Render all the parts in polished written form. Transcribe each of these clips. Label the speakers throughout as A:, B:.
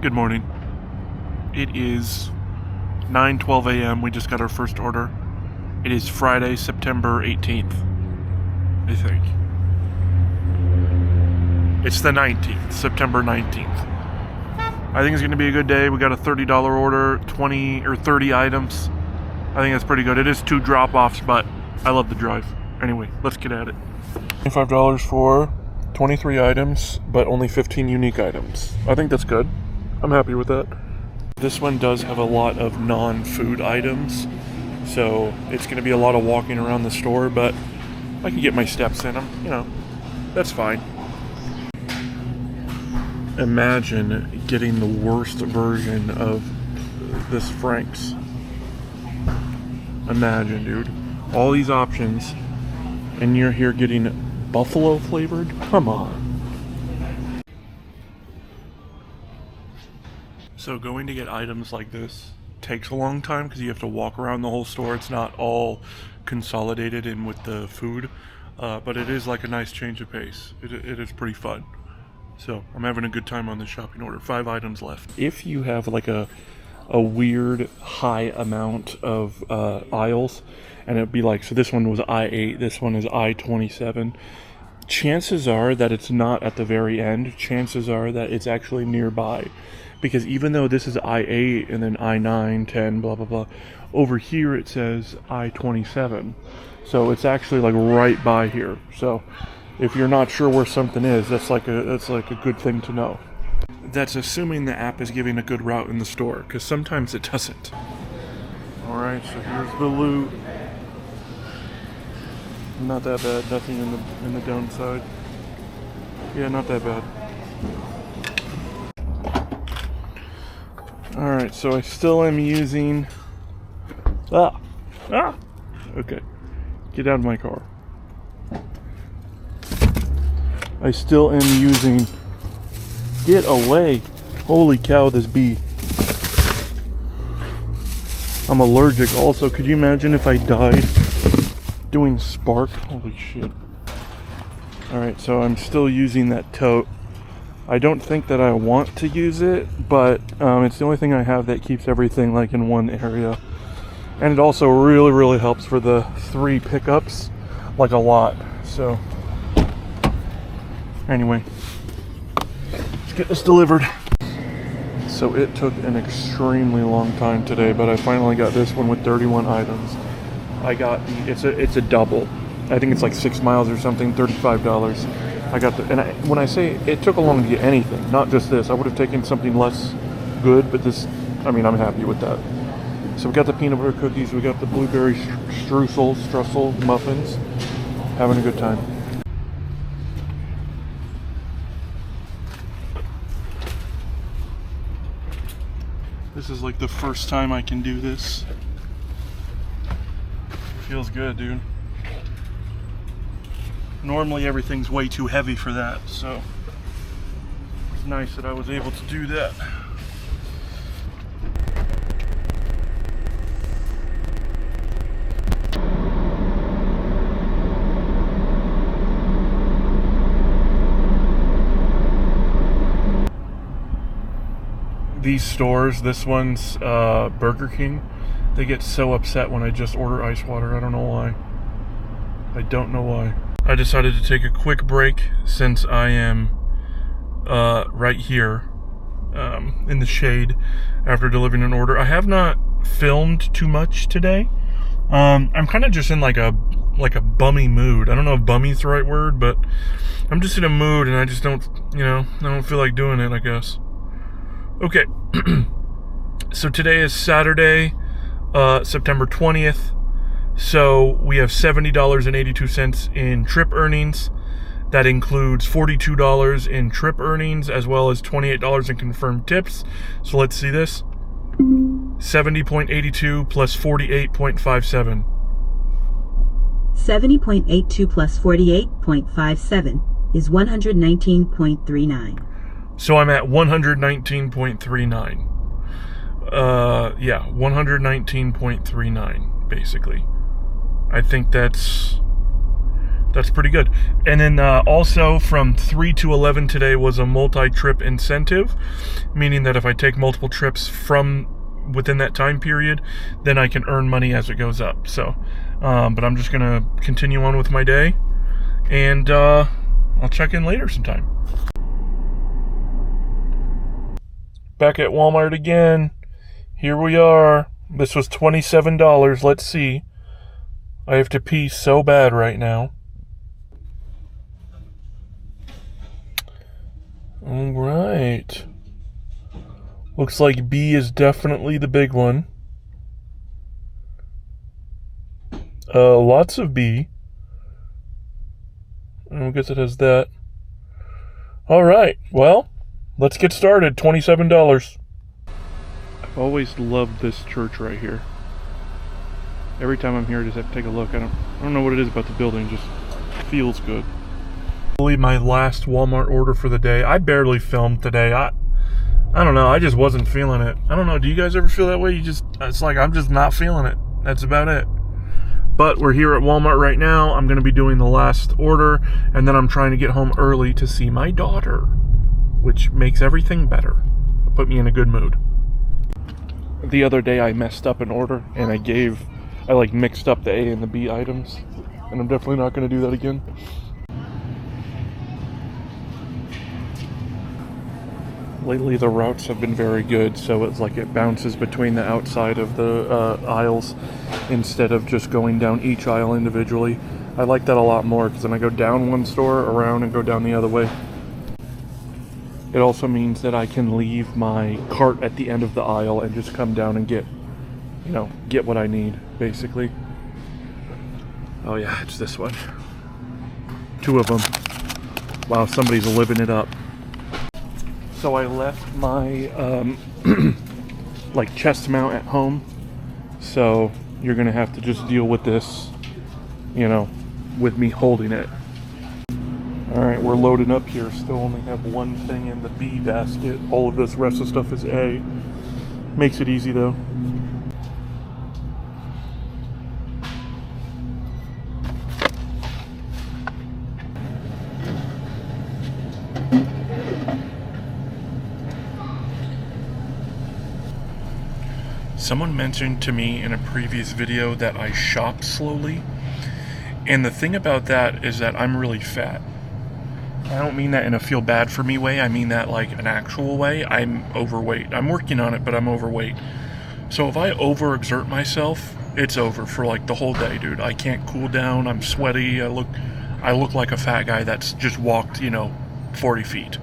A: Good morning. It is 9:12 a.m. We just got our first order. It is Friday, September 18th, I think. It's the 19th, September 19th. I think it's going to be a good day. We got a $30 order, 20 or 30 items. I think that's pretty good. It is 2 drop-offs, but I love the drive. Anyway, let's get at it. $25 for 23 items, but only 15 unique items. I think that's good. I'm happy with that. This one does have a lot of non-food items, so it's going to be a lot of walking around the store, but I can get my steps in them, that's fine. Imagine getting the worst version of this Frank's. Imagine, dude. All these options, and you're here getting buffalo flavored? Come on. So going to get items like this takes a long time because you have to walk around the whole store. It's not all consolidated in with the food, but it is like a nice change of pace. It is pretty fun. So I'm having a good time on this shopping order. 5 items left. If you have like a weird high amount of aisles, and it'd be like, so this one was I-8, this one is I-27, chances are that it's not at the very end. Chances are that it's actually nearby. Because even though this is I-8 and then I-9, 10, blah, blah, blah, over here it says I-27. So it's actually like right by here. So if you're not sure where something is, that's like a good thing to know. That's assuming the app is giving a good route in the store, because sometimes it doesn't. Alright, so here's the loot. Not that bad, nothing in the downside. Yeah, not that bad. Alright, so I still am using... Okay. Get out of my car. I still am using... Get away! Holy cow, this bee. I'm allergic also. Could you imagine if I died doing Spark? Holy shit. Alright, so I'm still using that tote. I don't think that I want to use it, but it's the only thing I have that keeps everything like in one area. And it also really, really helps for the 3 pickups, like a lot. So, anyway, let's get this delivered. So it took an extremely long time today, but I finally got this one with 31 items. I got it's a double. I think it's like 6 miles or something, $35. I got when I say it took a long to get anything, not just this. I would have taken something less good, but this, I'm happy with that. So we got the peanut butter cookies, we got the blueberry streusel muffins. Having a good time. This is like the first time I can do this. Feels good, dude. Normally everything's way too heavy for that, so it's nice that I was able to do that. These stores, this one's Burger King, they get so upset when I just order ice water. I don't know why. I don't know why. I decided to take a quick break since I am right here in the shade after delivering an order. I have not filmed too much today. I'm kind of just in like a bummy mood. I don't know if bummy's the right word, but I'm just in a mood and I just don't, I don't feel like doing it, I guess. Okay. So today is Saturday, September 20th. So we have $70.82 in trip earnings. That includes $42 in trip earnings as well as $28 in confirmed tips. So let's see this. 70.82 plus 48.57.
B: 70.82 plus 48.57 is 119.39.
A: So I'm at 119.39. Yeah, 119.39 basically. I think that's That's pretty good. And then also from 3 to 11 today was a multi-trip incentive, meaning that if I take multiple trips from within that time period, then I can earn money as it goes up. So, but I'm just going to continue on with my day, and I'll check in later sometime. Back at Walmart again. Here we are. This was $27. Let's see. I have to pee so bad right now. All right. Looks like B is definitely the big one. Lots of B. I guess it has that. All right. Well, let's get started. $27. I've always loved this church right here. Every time I'm here, I just have to take a look. I don't know what it is about the building. It just feels good. My last Walmart order for the day. I barely filmed today. I don't know. I just wasn't feeling it. I don't know. Do you guys ever feel that way? It's like I'm just not feeling it. That's about it. But we're here at Walmart right now. I'm going to be doing the last order, and then I'm trying to get home early to see my daughter, which makes everything better. It put me in a good mood. The other day I messed up an order, and I like mixed up the A and the B items, and I'm definitely not going to do that again. Lately the routes have been very good, so it's like it bounces between the outside of the aisles instead of just going down each aisle individually. I like that a lot more because then I go down one store, around, and go down the other way. It also means that I can leave my cart at the end of the aisle and just come down and get what I need, basically. Oh yeah, it's this one. 2 of them. Wow, somebody's living it up. So I left my like chest mount at home, so you're gonna have to just deal with this, with me holding it. All right, we're loading up here. Still only have one thing in the B basket. All of this rest of the stuff is A. Makes it easy though. Someone mentioned to me in a previous video that I shop slowly, and the thing about that is that I'm really fat. I don't mean that in a feel bad for me way, I mean that like an actual way. I'm overweight. I'm working on it, but I'm overweight. So if I overexert myself, it's over for like the whole day, dude. I can't cool down, I'm sweaty, I look like a fat guy that's just walked, 40 feet.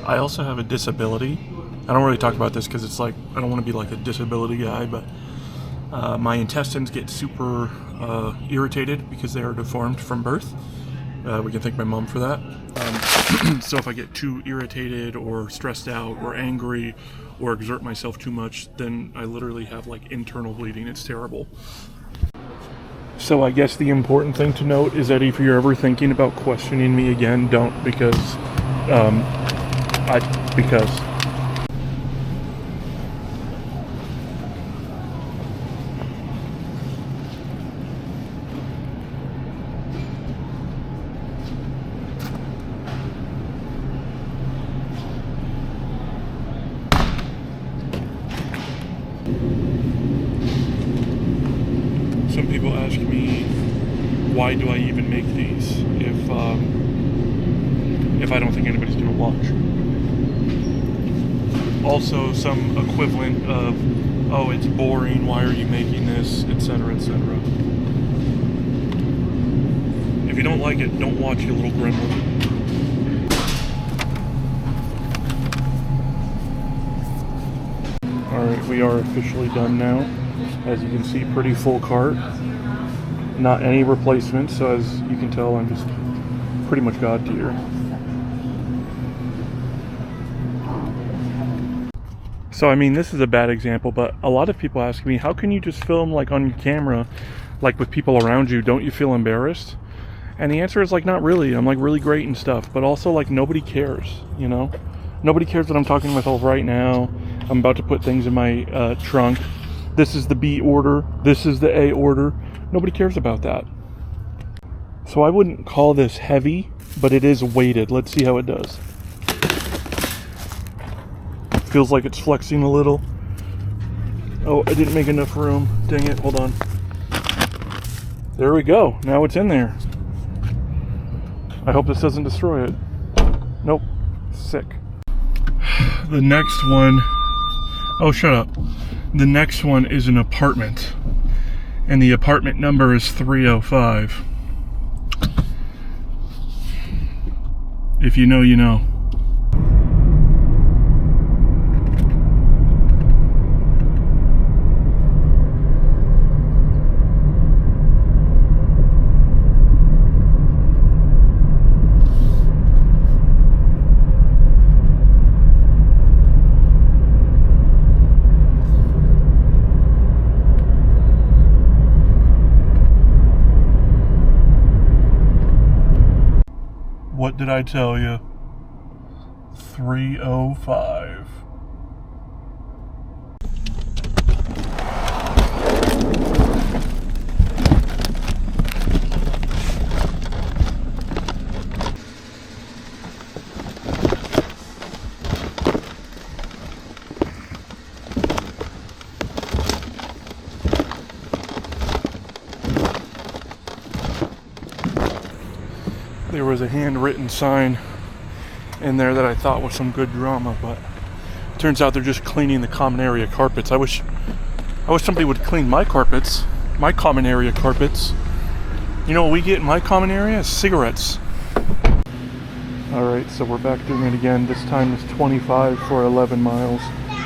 A: I also have a disability. I don't really talk about this because it's like, I don't want to be like a disability guy, but my intestines get super irritated because they are deformed from birth. We can thank my mom for that. So if I get too irritated or stressed out or angry or exert myself too much, then I literally have like internal bleeding. It's terrible. So I guess the important thing to note is that if you're ever thinking about questioning me again, don't, because some people ask me, why do I even make these if I don't think anybody's gonna watch? Also some equivalent of, oh, it's boring, why are you making this, etc., etc. If you don't like it, don't watch, you little gremlin. Alright, we are officially done now. As you can see, pretty full cart. Not any replacements, so as you can tell, I'm just pretty much God tier. So I mean, this is a bad example, but a lot of people ask me, how can you just film like on your camera, like with people around you? Don't you feel embarrassed? And the answer is like, not really. I'm like really great and stuff, but also like nobody cares, Nobody cares that I'm talking to myself right now. I'm about to put things in my trunk. This is the B order. This is the A order. Nobody cares about that. So I wouldn't call this heavy, but it is weighted. Let's see how it does. Feels like it's flexing a little. Oh, I didn't make enough room. Dang it, hold on. There we go. Now it's in there. I hope this doesn't destroy it. Nope. Sick. The next one... Oh, shut up. The next one is an apartment. And the apartment number is 305. If you know, you know. What did I tell you? 305. There was a handwritten sign in there that I thought was some good drama, but it turns out they're just cleaning the common area carpets. I wish somebody would clean my carpets, my common area carpets. You know what we get in my common area? Cigarettes. Alright, so we're back doing it again. This time is 25 for 11 miles.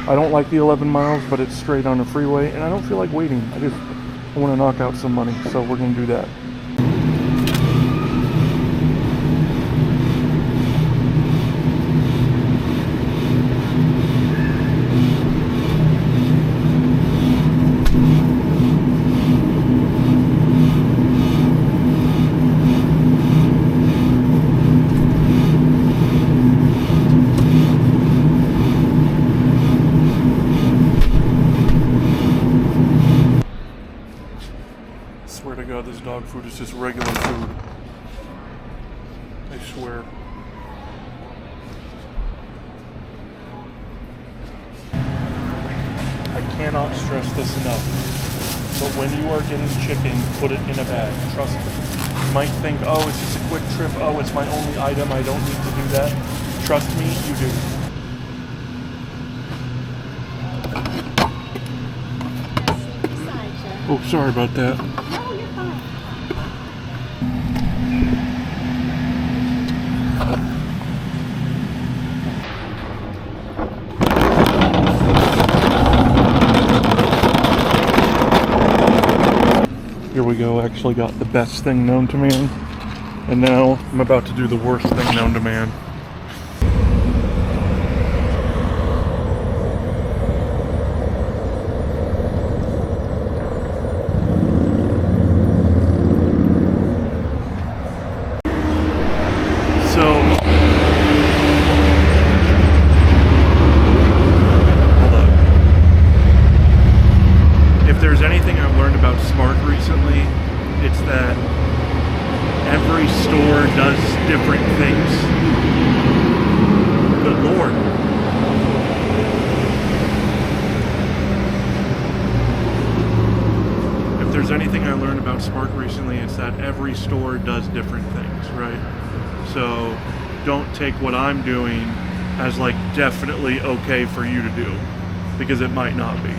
A: I don't like the 11 miles, but it's straight on a freeway, and I don't feel like waiting. I want to knock out some money, so we're going to do that. Swear to God, this dog food is just regular food. I swear. I cannot stress this enough. But when you are getting chicken, put it in a bag. Trust me. You might think, oh, it's just a quick trip. Oh, it's my only item. I don't need to do that. Trust me, you do. Oh, sorry about that. Here we go, actually got the best thing known to man. And now I'm about to do the worst thing known to man. If there's anything I've learned about Smart recently, it's that every store does different things. Good Lord. If there's anything I learned about Smart recently, it's that every store does different things, right? So don't take what I'm doing as like definitely okay for you to do, because it might not be.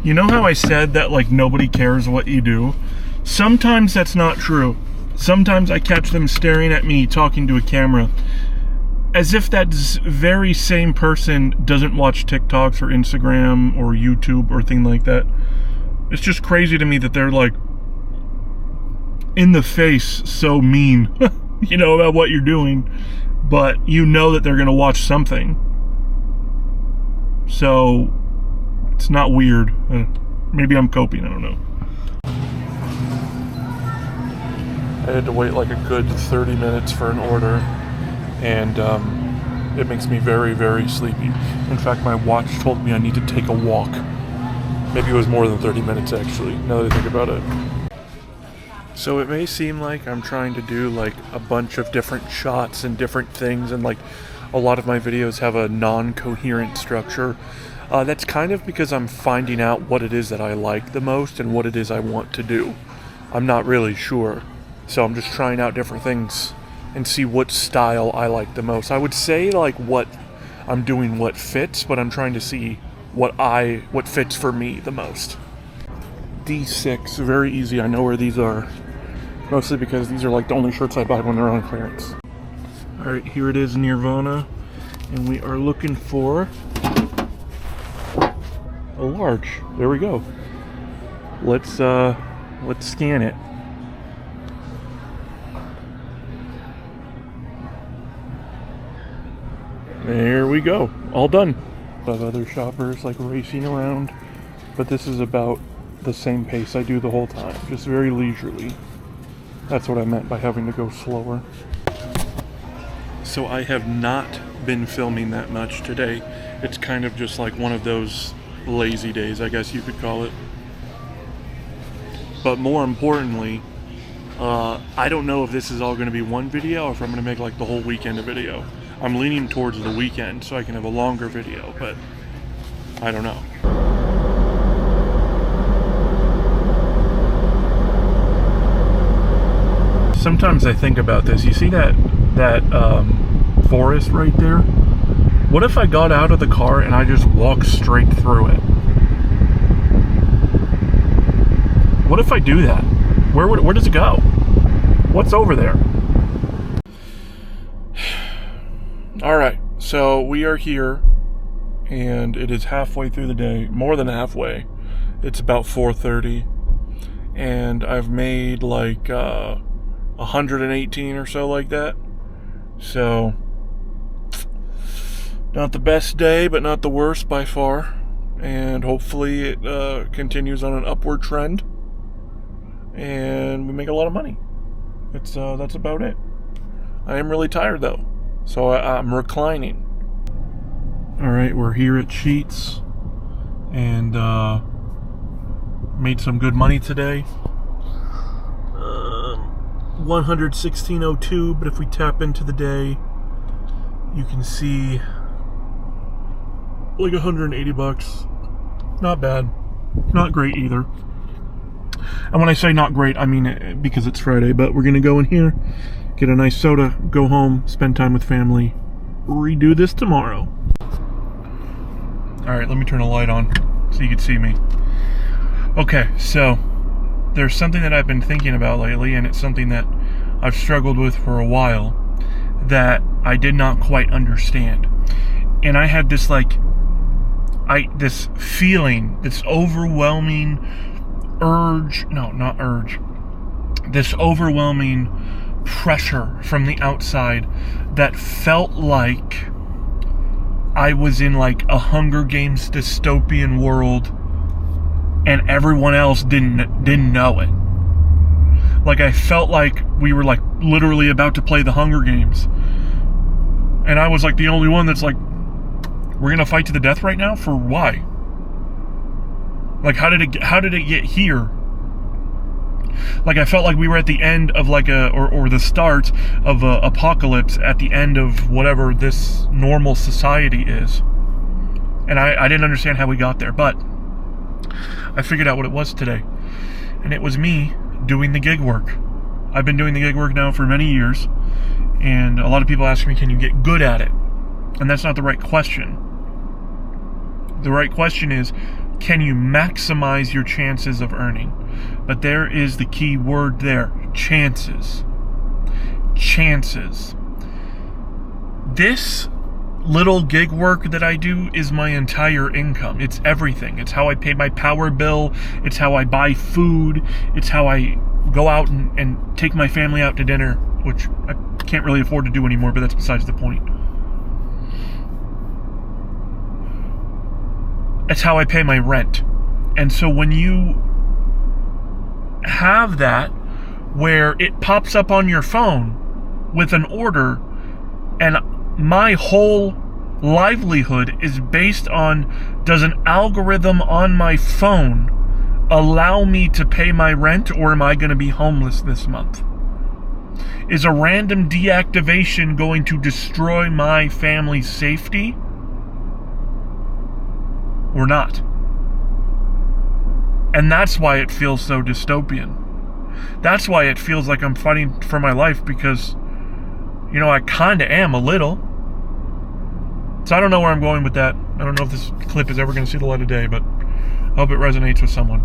A: You know how I said that like nobody cares what you do? Sometimes that's not true. Sometimes I catch them staring at me talking to a camera as if that very same person doesn't watch TikToks or Instagram or YouTube or thing like that. It's just crazy to me that they're like in the face so mean, you know, about what you're doing, but you know that they're gonna watch something. So it's not weird. Maybe I'm coping, I don't know. I had to wait like a good 30 minutes for an order, and it makes me very, very sleepy. In fact, my watch told me I need to take a walk. Maybe it was more than 30 minutes actually, now that I think about it. So it may seem like I'm trying to do like a bunch of different shots and different things, and like a lot of my videos have a non-coherent structure. That's kind of because I'm finding out what it is that I like the most and what it is I want to do. I'm not really sure. So I'm just trying out different things and see what style I like the most. I would say like what I'm doing what fits, but I'm trying to see what fits for me the most. D6, very easy. I know where these are. Mostly because these are like the only shirts I buy when they're on clearance. Alright, here it is, Nirvana. And we are looking for a large. There we go. Let's scan it. There we go. All done. I have other shoppers like racing around, but this is about the same pace I do the whole time. Just very leisurely. That's what I meant by having to go slower. So I have not been filming that much today. It's kind of just like one of those lazy days, I guess you could call it. But more importantly, I don't know if this is all going to be one video or if I'm going to make like the whole weekend a video. I'm leaning towards the weekend so I can have a longer video, but I don't know. Sometimes I think about this. You see that forest right there? What if I got out of the car and I just walked straight through it? What if I do that? Where does it go? What's over there? Alright, so we are here and it is halfway through the day, more than halfway. It's about 4:30 and I've made like 118 or so like that. So not the best day, but not the worst by far. And hopefully it continues on an upward trend and we make a lot of money. That's about it. I am really tired though, so I'm reclining. Alright, we're here at Sheets and made some good money today. 116.02, but if we tap into the day, you can see like 180 bucks. Not bad. Not great either. And when I say not great, I mean it because it's Friday, but we're gonna go in here, get a nice soda, go home, spend time with family, redo this tomorrow. Alright, let me turn a light on so you can see me. Okay, so there's something that I've been thinking about lately, and it's something that I've struggled with for a while that I did not quite understand. And I had this this feeling, this overwhelming this overwhelming pressure from the outside that felt like I was in like a Hunger Games dystopian world and everyone else didn't know it. Like I felt like we were like literally about to play the Hunger Games, and I was like the only one that's like, we're gonna fight to the death right now? For why? Like how did it get here? Like I felt like we were at the end of like or the start of a apocalypse, at the end of whatever this normal society is. And I didn't understand how we got there, but I figured out what it was today. And it was me doing the gig work. I've been doing the gig work now for many years, and a lot of people ask me, can you get good at it? And that's not the right question. The right question is, can you maximize your chances of earning? But there is the key word there, chances. Chances. This little gig work that I do is my entire income. It's everything. It's how I pay my power bill. It's how I buy food. It's how I go out and take my family out to dinner, which I can't really afford to do anymore, but that's besides the point. It's how I pay my rent. And so when you have that where it pops up on your phone with an order, and my whole livelihood is based on, does an algorithm on my phone allow me to pay my rent, or am I going to be homeless this month? Is a random deactivation going to destroy my family's safety or not? And that's why it feels so dystopian. That's why it feels like I'm fighting for my life, because, you know, I kind of am a little. So I don't know where I'm going with that. I don't know if this clip is ever going to see the light of day, but I hope it resonates with someone.